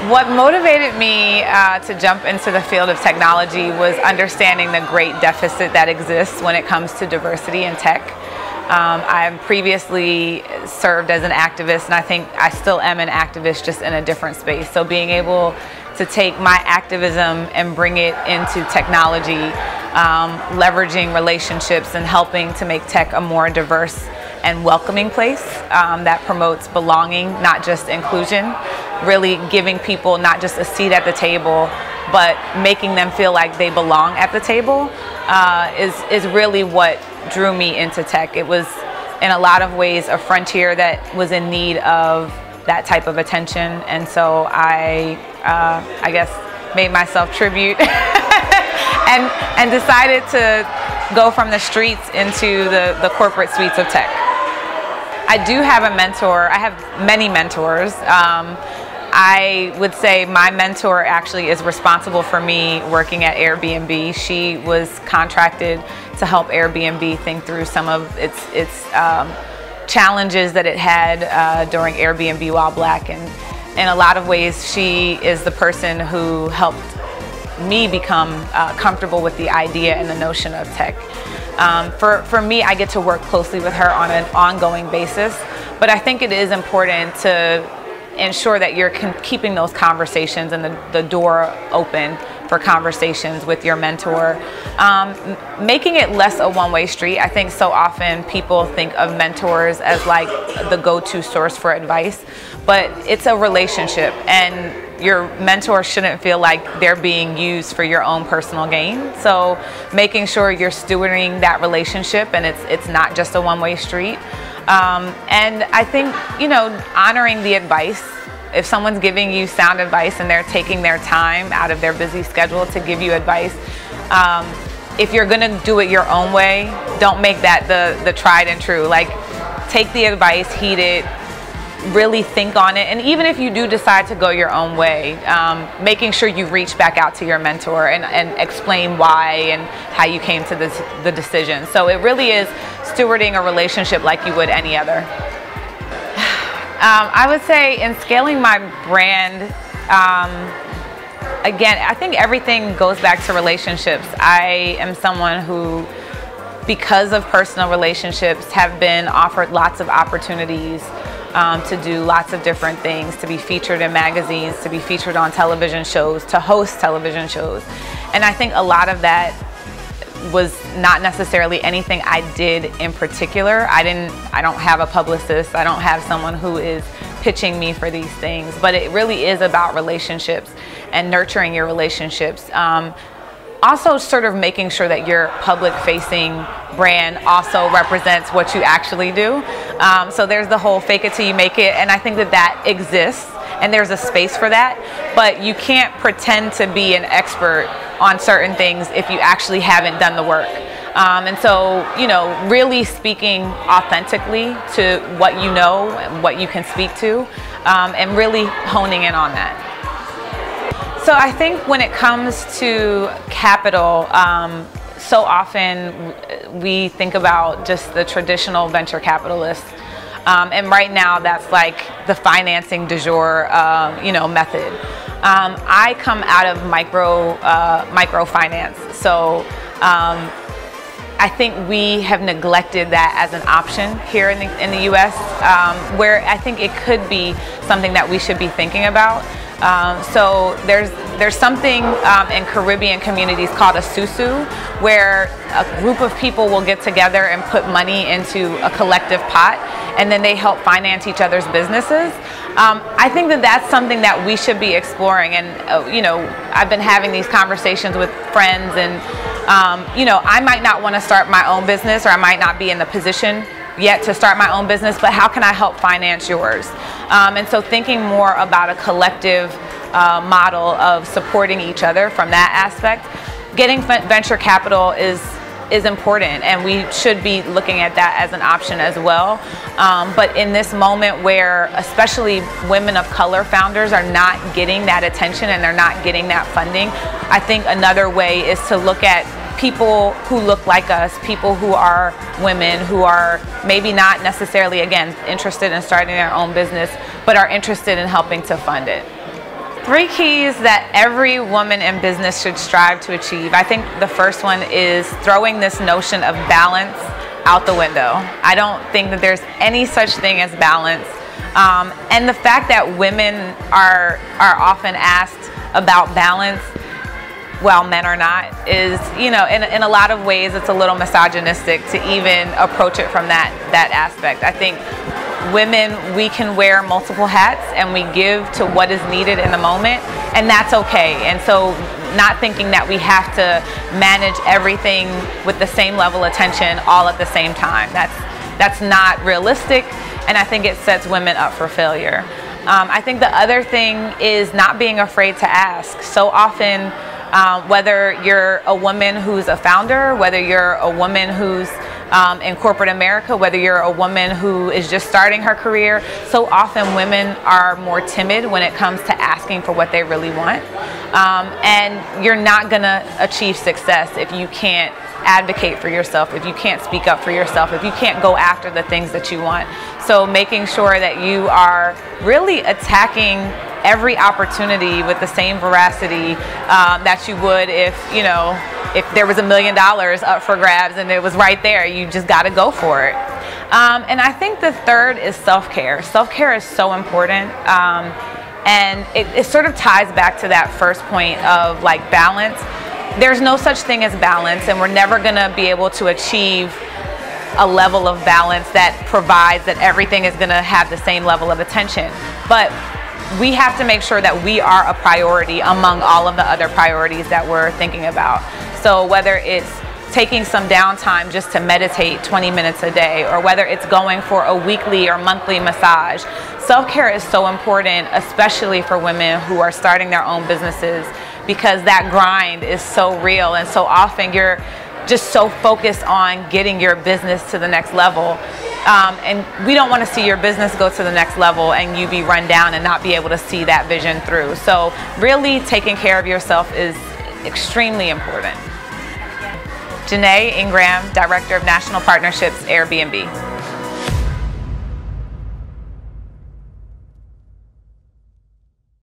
What motivated me to jump into the field of technology was understanding the great deficit that exists when it comes to diversity in tech. I've previously served as an activist, and I think I still am an activist, just in a different space. So being able to take my activism and bring it into technology, leveraging relationships and helping to make tech a more diverse and welcoming place that promotes belonging, not just inclusion, really giving people not just a seat at the table, but making them feel like they belong at the table is really what drew me into tech. It was in a lot of ways a frontier that was in need of that type of attention, and so I guess made myself tribute and decided to go from the streets into the corporate suites of tech. I do have a mentor. I have many mentors. I would say my mentor actually is responsible for me working at Airbnb. She was contracted to help Airbnb think through some of its challenges that it had during Airbnb while Black, and in a lot of ways she is the person who helped me become comfortable with the idea and the notion of tech. For me, I get to work closely with her on an ongoing basis, but I think it is important to ensure that you're keeping those conversations and the door open for conversations with your mentor. Making it less a one-way street. I think so often people think of mentors as like the go-to source for advice, but it's a relationship, and your mentor shouldn't feel like they're being used for your own personal gain. So making sure you're stewarding that relationship and it's not just a one-way street. And I think, honoring the advice. If someone's giving you sound advice and they're taking their time out of their busy schedule to give you advice, if you're gonna do it your own way, don't make that the tried and true. Like, take the advice, heed it, really think on it, and even if you do decide to go your own way, making sure you reach back out to your mentor and explain why and how you came to the decision. So it really is stewarding a relationship like you would any other. I would say in scaling my brand, again, I think everything goes back to relationships. I am someone who, because of personal relationships, have been offered lots of opportunities to do lots of different things, to be featured in magazines, to be featured on television shows, to host television shows. And I think a lot of that was not necessarily anything I did in particular. I don't have a publicist. I don't have someone who is pitching me for these things, but it really is about relationships and nurturing your relationships. Also sort of making sure that your public-facing brand also represents what you actually do. So there's the whole fake it till you make it, and I think that exists, and there's a space for that, but you can't pretend to be an expert on certain things if you actually haven't done the work. And so, really speaking authentically to what you know and what you can speak to, and really honing in on that. So I think when it comes to capital, so often we think about just the traditional venture capitalists. And right now that's like the financing du jour, method. I come out of microfinance, so I think we have neglected that as an option here in the U.S., where I think it could be something that we should be thinking about. So there's something in Caribbean communities called a susu, where a group of people will get together and put money into a collective pot, and then they help finance each other's businesses. I think that's something that we should be exploring, and I've been having these conversations with friends, and I might not want to start my own business, or I might not be in the position yet to start my own business, but how can I help finance yours? And so thinking more about a collective model of supporting each other from that aspect. Getting venture capital is important, and we should be looking at that as an option as well. But in this moment where especially women of color founders are not getting that attention and they're not getting that funding, I think another way is to look at people who look like us, people who are women, who are maybe not necessarily, again, interested in starting their own business, but are interested in helping to fund it. 3 keys that every woman in business should strive to achieve. I think the first one is throwing this notion of balance out the window. I don't think that there's any such thing as balance. And the fact that women are often asked about balance while men are not is, you know, in a lot of ways it's a little misogynistic to even approach it from that aspect. I think women, we can wear multiple hats and we give to what is needed in the moment, and that's okay. And so not thinking that we have to manage everything with the same level of attention all at the same time. That's not realistic, and I think it sets women up for failure. I think the other thing is not being afraid to ask. So often, whether you're a woman who's a founder, whether you're a woman who's in corporate America, whether you're a woman who is just starting her career, so often women are more timid when it comes to asking for what they really want. And you're not going to achieve success if you can't advocate for yourself, if you can't speak up for yourself, if you can't go after the things that you want. So making sure that you are really attacking every opportunity with the same veracity that you would if, you know, if there was $1 million up for grabs and it was right there. You just got to go for it. And I think the third is self-care. Self-care is so important. And it sort of ties back to that first point of like balance. There's no such thing as balance, and we're never going to be able to achieve a level of balance that provides that everything is going to have the same level of attention. But we have to make sure that we are a priority among all of the other priorities that we're thinking about. So whether it's taking some downtime just to meditate 20 minutes a day, or whether it's going for a weekly or monthly massage, self-care is so important, especially for women who are starting their own businesses, because that grind is so real, and so often you're just so focused on getting your business to the next level. And we don't want to see your business go to the next level and you be run down and not be able to see that vision through. So really taking care of yourself is extremely important. Janaye Ingram, Director of National Partnerships, Airbnb.